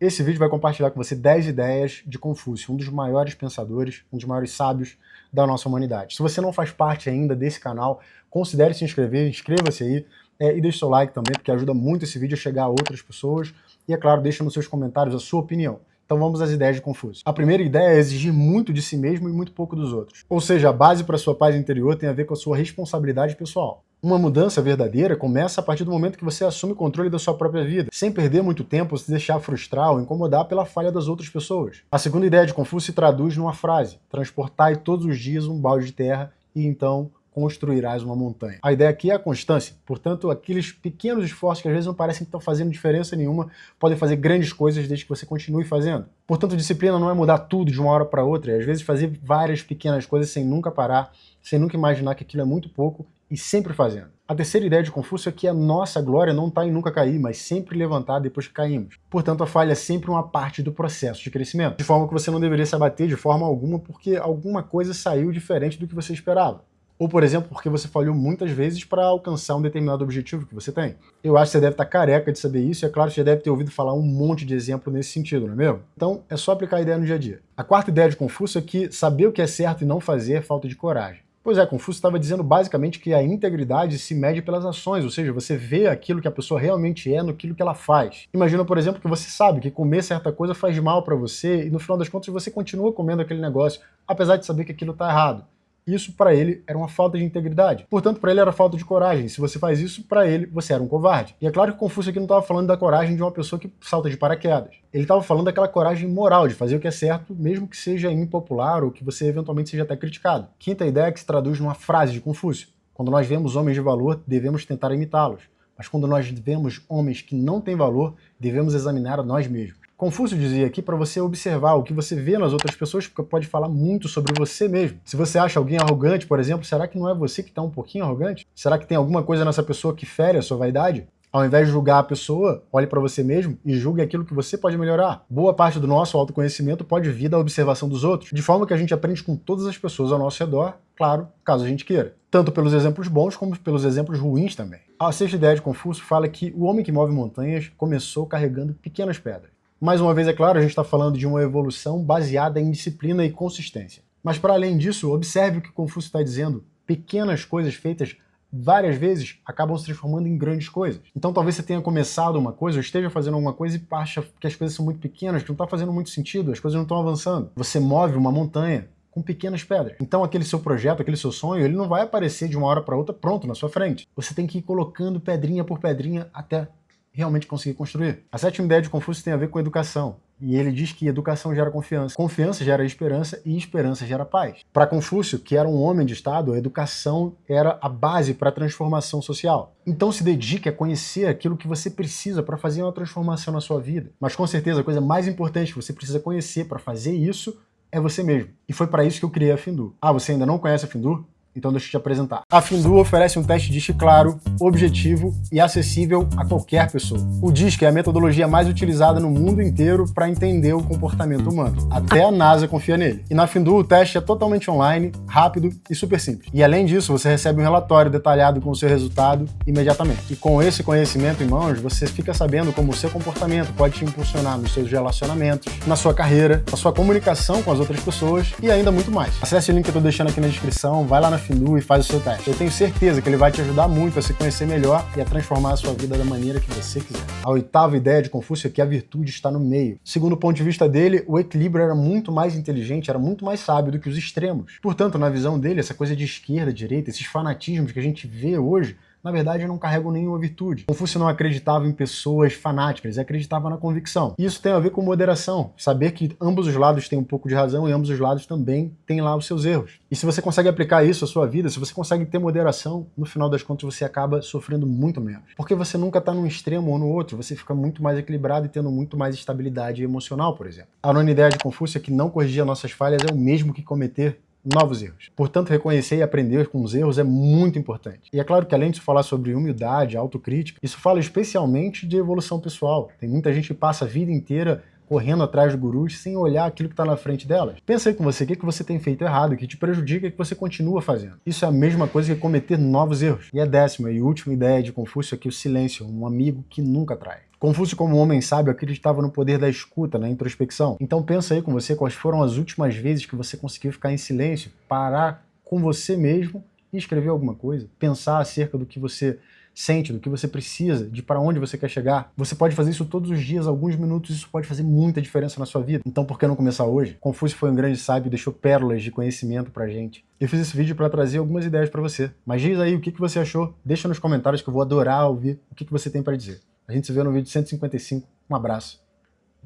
Esse vídeo vai compartilhar com você 10 ideias de Confúcio, um dos maiores pensadores, um dos maiores sábios da nossa humanidade. Se você não faz parte ainda desse canal, considere se inscrever, inscreva-se aí e deixe seu like também, porque ajuda muito esse vídeo a chegar a outras pessoas. E é claro, deixa nos seus comentários a sua opinião. Então vamos às ideias de Confúcio. A primeira ideia é exigir muito de si mesmo e muito pouco dos outros. Ou seja, a base para a sua paz interior tem a ver com a sua responsabilidade pessoal. Uma mudança verdadeira começa a partir do momento que você assume o controle da sua própria vida, sem perder muito tempo se deixar frustrar ou incomodar pela falha das outras pessoas. A segunda ideia de Confúcio se traduz numa frase: transportai todos os dias um balde de terra e então construirás uma montanha. A ideia aqui é a constância, portanto, aqueles pequenos esforços que às vezes não parecem que estão fazendo diferença nenhuma, podem fazer grandes coisas desde que você continue fazendo. Portanto, disciplina não é mudar tudo de uma hora para outra, é às vezes fazer várias pequenas coisas sem nunca parar, sem nunca imaginar que aquilo é muito pouco e sempre fazendo. A terceira ideia de Confúcio é que a nossa glória não está em nunca cair, mas sempre levantar depois que caímos. Portanto, a falha é sempre uma parte do processo de crescimento, de forma que você não deveria se abater de forma alguma porque alguma coisa saiu diferente do que você esperava. Ou, por exemplo, porque você falhou muitas vezes para alcançar um determinado objetivo que você tem. Eu acho que você deve estar careca de saber isso, e é claro que você já deve ter ouvido falar um monte de exemplo nesse sentido, não é mesmo? Então, é só aplicar a ideia no dia a dia. A quarta ideia de Confúcio é que saber o que é certo e não fazer é falta de coragem. Pois é, Confúcio estava dizendo basicamente que a integridade se mede pelas ações, ou seja, você vê aquilo que a pessoa realmente é naquilo que ela faz. Imagina, por exemplo, que você sabe que comer certa coisa faz mal para você e no final das contas você continua comendo aquele negócio, apesar de saber que aquilo está errado. Isso para ele era uma falta de integridade. Portanto, para ele era falta de coragem. Se você faz isso, para ele, você era um covarde. E é claro que Confúcio aqui não estava falando da coragem de uma pessoa que salta de paraquedas. Ele estava falando daquela coragem moral, de fazer o que é certo, mesmo que seja impopular ou que você eventualmente seja até criticado. Quinta ideia que se traduz numa frase de Confúcio: quando nós vemos homens de valor, devemos tentar imitá-los. Mas quando nós vemos homens que não têm valor, devemos examinar a nós mesmos. Confúcio dizia aqui para você observar o que você vê nas outras pessoas, porque pode falar muito sobre você mesmo. Se você acha alguém arrogante, por exemplo, será que não é você que está um pouquinho arrogante? Será que tem alguma coisa nessa pessoa que fere a sua vaidade? Ao invés de julgar a pessoa, olhe para você mesmo e julgue aquilo que você pode melhorar. Boa parte do nosso autoconhecimento pode vir da observação dos outros, de forma que a gente aprende com todas as pessoas ao nosso redor, claro, caso a gente queira. Tanto pelos exemplos bons como pelos exemplos ruins também. A sexta ideia de Confúcio fala que o homem que move montanhas começou carregando pequenas pedras. Mais uma vez, é claro, a gente está falando de uma evolução baseada em disciplina e consistência. Mas para além disso, observe o que Confúcio está dizendo. Pequenas coisas feitas várias vezes acabam se transformando em grandes coisas. Então talvez você tenha começado uma coisa, ou esteja fazendo alguma coisa e acha que as coisas são muito pequenas, que não está fazendo muito sentido, as coisas não estão avançando. Você move uma montanha com pequenas pedras. Então aquele seu projeto, aquele seu sonho, ele não vai aparecer de uma hora para outra pronto na sua frente. Você tem que ir colocando pedrinha por pedrinha até realmente conseguir construir. A sétima ideia de Confúcio tem a ver com educação. E ele diz que educação gera confiança, confiança gera esperança e esperança gera paz. Para Confúcio, que era um homem de Estado, a educação era a base para a transformação social. Então se dedique a conhecer aquilo que você precisa para fazer uma transformação na sua vida. Mas com certeza a coisa mais importante que você precisa conhecer para fazer isso é você mesmo. E foi para isso que eu criei a Findu. Ah, você ainda não conhece a Findu? Então deixa eu te apresentar. A Findu oferece um teste DISC claro, objetivo e acessível a qualquer pessoa. O DISC é a metodologia mais utilizada no mundo inteiro para entender o comportamento humano. Até a NASA confia nele. E na Findu o teste é totalmente online, rápido e super simples. E além disso, você recebe um relatório detalhado com o seu resultado imediatamente. E com esse conhecimento em mãos, você fica sabendo como o seu comportamento pode te impulsionar nos seus relacionamentos, na sua carreira, na sua comunicação com as outras pessoas e ainda muito mais. Acesse o link que eu tô deixando aqui na descrição, vai lá na Findu e faz o seu teste. Eu tenho certeza que ele vai te ajudar muito a se conhecer melhor e a transformar a sua vida da maneira que você quiser. A oitava ideia de Confúcio é que a virtude está no meio. Segundo o ponto de vista dele, o equilíbrio era muito mais inteligente, era muito mais sábio do que os extremos. Portanto, na visão dele, essa coisa de esquerda, direita, esses fanatismos que a gente vê hoje, na verdade não carregam nenhuma virtude. Confúcio não acreditava em pessoas fanáticas, ele acreditava na convicção. E isso tem a ver com moderação, saber que ambos os lados têm um pouco de razão e ambos os lados também têm lá os seus erros. E se você consegue aplicar isso à sua vida, se você consegue ter moderação, no final das contas você acaba sofrendo muito menos. Porque você nunca está num extremo ou no outro, você fica muito mais equilibrado e tendo muito mais estabilidade emocional, por exemplo. A nona ideia de Confúcio é que não corrigir nossas falhas é o mesmo que cometer novos erros. Portanto, reconhecer e aprender com os erros é muito importante. E é claro que além de falar sobre humildade, autocrítica, isso fala especialmente de evolução pessoal. Tem muita gente que passa a vida inteira correndo atrás de gurus sem olhar aquilo que está na frente delas. Pensa aí com você, o que você tem feito errado, o que te prejudica e que você continua fazendo. Isso é a mesma coisa que cometer novos erros. E a décima e última ideia de Confúcio é que o silêncio é um amigo que nunca trai. Confúcio, como um homem sábio, acreditava no poder da escuta, na introspecção. Então pensa aí com você quais foram as últimas vezes que você conseguiu ficar em silêncio, parar com você mesmo e escrever alguma coisa, pensar acerca do que você sente, do que você precisa, de para onde você quer chegar. Você pode fazer isso todos os dias, alguns minutos, isso pode fazer muita diferença na sua vida. Então por que não começar hoje? Confúcio foi um grande sábio e deixou pérolas de conhecimento pra gente. Eu fiz esse vídeo para trazer algumas ideias para você. Mas diz aí o que você achou, deixa nos comentários que eu vou adorar ouvir o que você tem para dizer. A gente se vê no vídeo 155. Um abraço.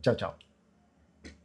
Tchau, tchau.